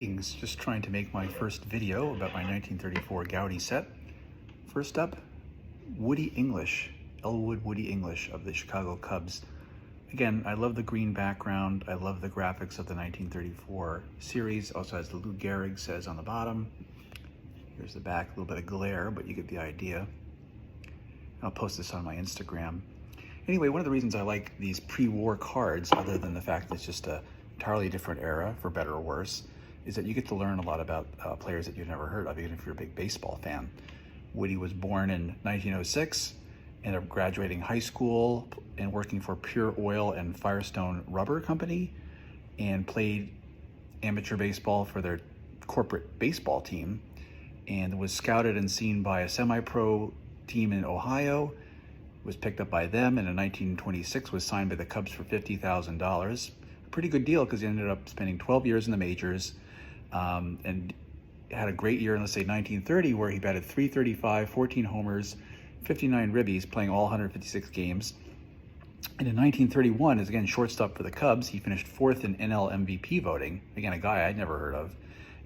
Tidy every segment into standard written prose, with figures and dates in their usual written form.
Just trying to make my first video about my 1934 Goudey set. First up, Woody English, Elwood Woody English of the Chicago Cubs. Again, I love the green background. I love the graphics of the 1934 series. Also has the Lou Gehrig says on the bottom. Here's the back, a little bit of glare, but you get the idea. I'll post this on my Instagram. Anyway, one of the reasons I like these pre-war cards, other than the fact that it's just an entirely different era, for better or worse, is that you get to learn a lot about players that you've never heard of, even if you're a big baseball fan. Woody was born in 1906, ended up graduating high school and working for Pure Oil and Firestone Rubber Company, and played amateur baseball for their corporate baseball team, and was scouted and seen by a semi-pro team in Ohio, was picked up by them, and in 1926 was signed by the Cubs for $50,000. A pretty good deal because he ended up spending 12 years in the majors, and had a great year in, let's say, 1930, where he batted .335, 14 homers, 59 ribbies, playing all 156 games. And in 1931, as again shortstop for the Cubs, he finished fourth in NL MVP voting. Again, a guy I'd never heard of.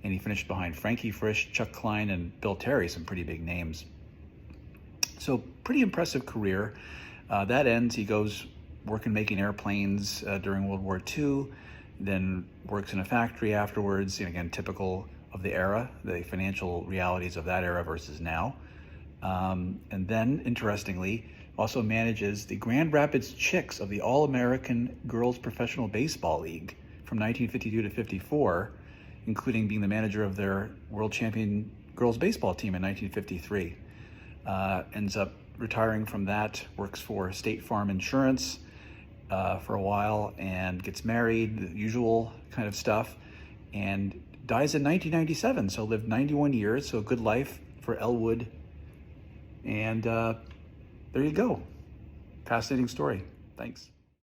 And he finished behind Frankie Frisch, Chuck Klein, and Bill Terry, some pretty big names. So pretty impressive career. That ends, he goes working making airplanes during World War II, then works in a factory afterwards, and again, typical of the era, the financial realities of that era versus now. And then, interestingly, also manages the Grand Rapids Chicks of the All-American Girls Professional Baseball League from 1952 to 54, including being the manager of their world champion girls baseball team in 1953. Ends up retiring from that, works for State Farm Insurance for a while, and gets married, the usual kind of stuff, and dies in 1997, so lived 91 years, so a good life for Elwood. And there you go. Fascinating story. Thanks.